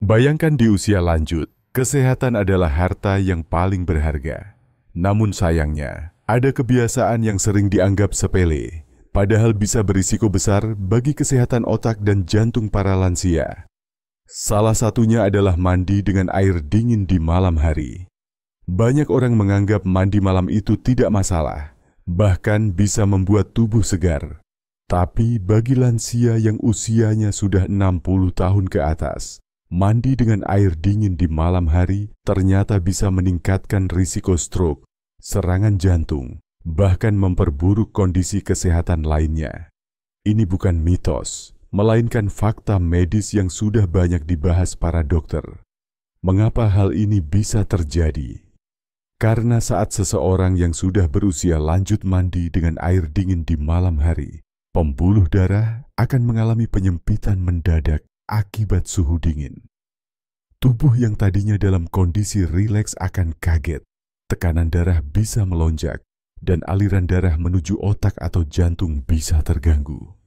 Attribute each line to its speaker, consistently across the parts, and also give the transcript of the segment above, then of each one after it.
Speaker 1: Bayangkan di usia lanjut, kesehatan adalah harta yang paling berharga. Namun sayangnya, ada kebiasaan yang sering dianggap sepele, padahal bisa berisiko besar bagi kesehatan otak dan jantung para lansia. Salah satunya adalah mandi dengan air dingin di malam hari. Banyak orang menganggap mandi malam itu tidak masalah, bahkan bisa membuat tubuh segar. Tapi bagi lansia yang usianya sudah 60 tahun ke atas, mandi dengan air dingin di malam hari ternyata bisa meningkatkan risiko stroke, serangan jantung, bahkan memperburuk kondisi kesehatan lainnya. Ini bukan mitos, melainkan fakta medis yang sudah banyak dibahas para dokter. Mengapa hal ini bisa terjadi? Karena saat seseorang yang sudah berusia lanjut mandi dengan air dingin di malam hari, pembuluh darah akan mengalami penyempitan mendadak akibat suhu dingin. Tubuh yang tadinya dalam kondisi rileks akan kaget, tekanan darah bisa melonjak, dan aliran darah menuju otak atau jantung bisa terganggu.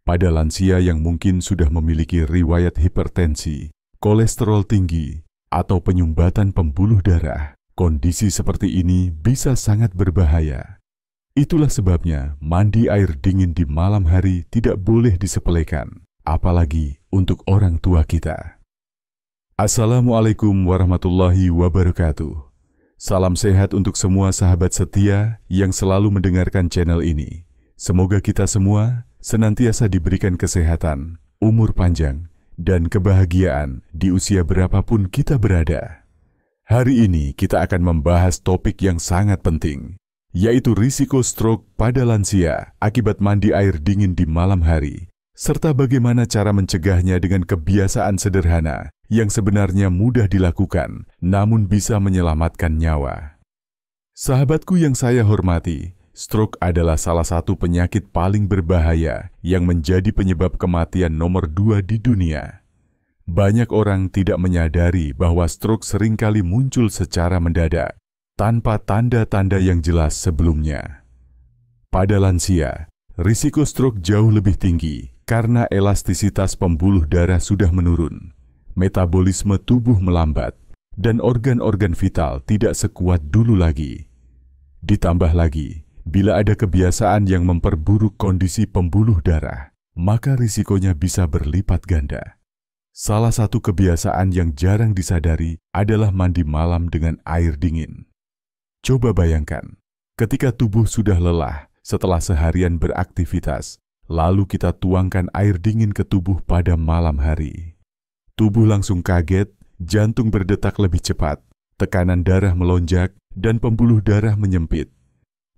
Speaker 1: Pada lansia yang mungkin sudah memiliki riwayat hipertensi, kolesterol tinggi, atau penyumbatan pembuluh darah, kondisi seperti ini bisa sangat berbahaya. Itulah sebabnya mandi air dingin di malam hari tidak boleh disepelekan, apalagi untuk orang tua kita. Assalamualaikum warahmatullahi wabarakatuh. Salam sehat untuk semua sahabat setia yang selalu mendengarkan channel ini. Semoga kita semua senantiasa diberikan kesehatan, umur panjang, dan kebahagiaan di usia berapapun kita berada. Hari ini kita akan membahas topik yang sangat penting, yaitu risiko stroke pada lansia akibat mandi air dingin di malam hari, serta bagaimana cara mencegahnya dengan kebiasaan sederhana yang sebenarnya mudah dilakukan, namun bisa menyelamatkan nyawa. Sahabatku yang saya hormati, stroke adalah salah satu penyakit paling berbahaya yang menjadi penyebab kematian nomor 2 di dunia. Banyak orang tidak menyadari bahwa stroke seringkali muncul secara mendadak, tanpa tanda-tanda yang jelas sebelumnya. Pada lansia, risiko stroke jauh lebih tinggi karena elastisitas pembuluh darah sudah menurun, metabolisme tubuh melambat, dan organ-organ vital tidak sekuat dulu lagi. Ditambah lagi, bila ada kebiasaan yang memperburuk kondisi pembuluh darah, maka risikonya bisa berlipat ganda. Salah satu kebiasaan yang jarang disadari adalah mandi malam dengan air dingin. Coba bayangkan, ketika tubuh sudah lelah setelah seharian beraktivitas, lalu kita tuangkan air dingin ke tubuh pada malam hari. Tubuh langsung kaget, jantung berdetak lebih cepat, tekanan darah melonjak, dan pembuluh darah menyempit.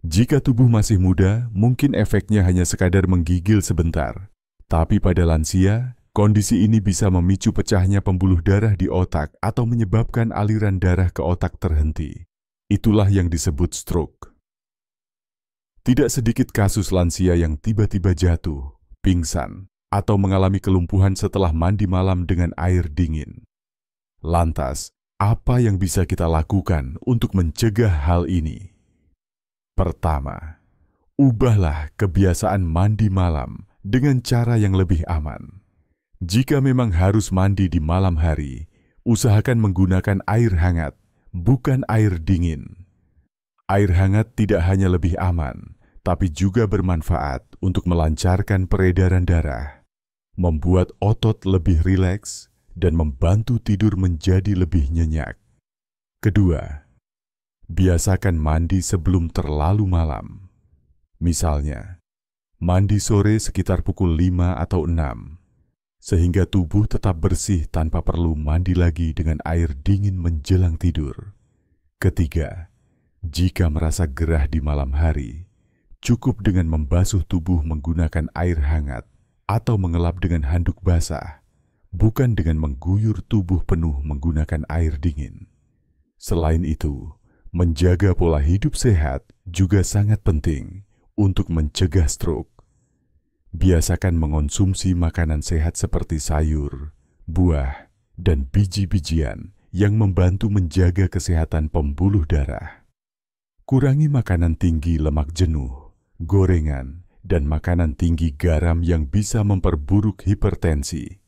Speaker 1: Jika tubuh masih muda, mungkin efeknya hanya sekadar menggigil sebentar. Tapi pada lansia, kondisi ini bisa memicu pecahnya pembuluh darah di otak atau menyebabkan aliran darah ke otak terhenti. Itulah yang disebut stroke. Tidak sedikit kasus lansia yang tiba-tiba jatuh, pingsan, atau mengalami kelumpuhan setelah mandi malam dengan air dingin. Lantas, apa yang bisa kita lakukan untuk mencegah hal ini? Pertama, ubahlah kebiasaan mandi malam dengan cara yang lebih aman. Jika memang harus mandi di malam hari, usahakan menggunakan air hangat, bukan air dingin. Air hangat tidak hanya lebih aman, tapi juga bermanfaat untuk melancarkan peredaran darah, membuat otot lebih rileks, dan membantu tidur menjadi lebih nyenyak. Kedua, biasakan mandi sebelum terlalu malam. Misalnya, mandi sore sekitar pukul 5 atau 6, sehingga tubuh tetap bersih tanpa perlu mandi lagi dengan air dingin menjelang tidur. Ketiga, jika merasa gerah di malam hari, cukup dengan membasuh tubuh menggunakan air hangat atau mengelap dengan handuk basah, bukan dengan mengguyur tubuh penuh menggunakan air dingin. Selain itu, menjaga pola hidup sehat juga sangat penting untuk mencegah stroke. Biasakan mengonsumsi makanan sehat seperti sayur, buah, dan biji-bijian yang membantu menjaga kesehatan pembuluh darah. Kurangi makanan tinggi lemak jenuh, gorengan, dan makanan tinggi garam yang bisa memperburuk hipertensi.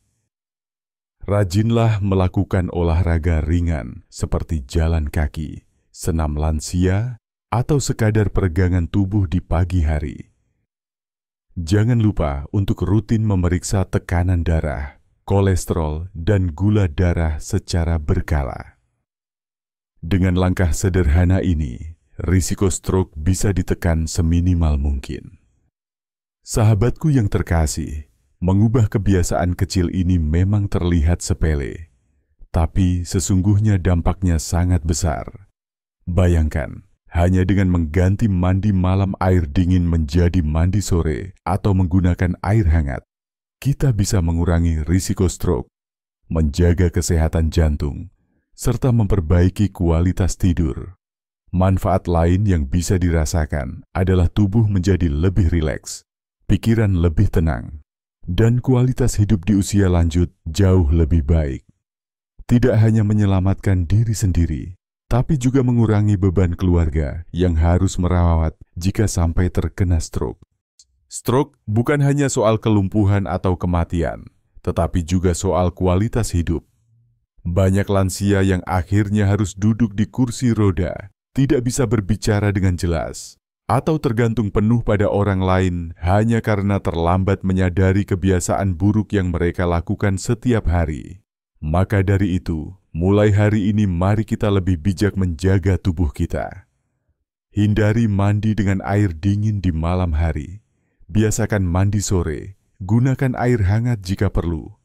Speaker 1: Rajinlah melakukan olahraga ringan seperti jalan kaki, senam lansia, atau sekadar peregangan tubuh di pagi hari. Jangan lupa untuk rutin memeriksa tekanan darah, kolesterol, dan gula darah secara berkala. Dengan langkah sederhana ini, risiko stroke bisa ditekan seminimal mungkin. Sahabatku yang terkasih, mengubah kebiasaan kecil ini memang terlihat sepele, tapi sesungguhnya dampaknya sangat besar. Bayangkan, hanya dengan mengganti mandi malam air dingin menjadi mandi sore atau menggunakan air hangat, kita bisa mengurangi risiko stroke, menjaga kesehatan jantung, serta memperbaiki kualitas tidur. Manfaat lain yang bisa dirasakan adalah tubuh menjadi lebih rileks, pikiran lebih tenang, dan kualitas hidup di usia lanjut jauh lebih baik. Tidak hanya menyelamatkan diri sendiri, tapi juga mengurangi beban keluarga yang harus merawat jika sampai terkena stroke. Stroke bukan hanya soal kelumpuhan atau kematian, tetapi juga soal kualitas hidup. Banyak lansia yang akhirnya harus duduk di kursi roda, tidak bisa berbicara dengan jelas, atau tergantung penuh pada orang lain hanya karena terlambat menyadari kebiasaan buruk yang mereka lakukan setiap hari. Maka dari itu, mulai hari ini mari kita lebih bijak menjaga tubuh kita. Hindari mandi dengan air dingin di malam hari. Biasakan mandi sore, gunakan air hangat jika perlu,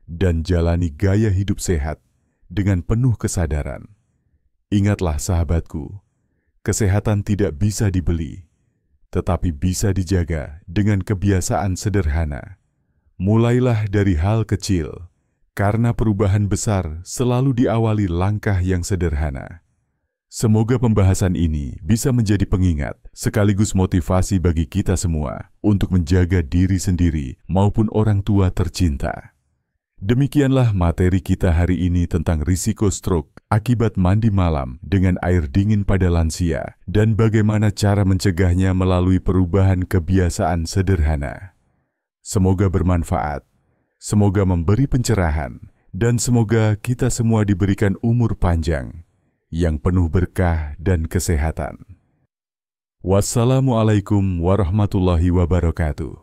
Speaker 1: dan jalani gaya hidup sehat dengan penuh kesadaran. Ingatlah sahabatku, kesehatan tidak bisa dibeli, tetapi bisa dijaga dengan kebiasaan sederhana. Mulailah dari hal kecil, karena perubahan besar selalu diawali langkah yang sederhana. Semoga pembahasan ini bisa menjadi pengingat sekaligus motivasi bagi kita semua untuk menjaga diri sendiri maupun orang tua tercinta. Demikianlah materi kita hari ini tentang risiko stroke akibat mandi malam dengan air dingin pada lansia dan bagaimana cara mencegahnya melalui perubahan kebiasaan sederhana. Semoga bermanfaat, semoga memberi pencerahan, dan semoga kita semua diberikan umur panjang yang penuh berkah dan kesehatan. Wassalamualaikum warahmatullahi wabarakatuh.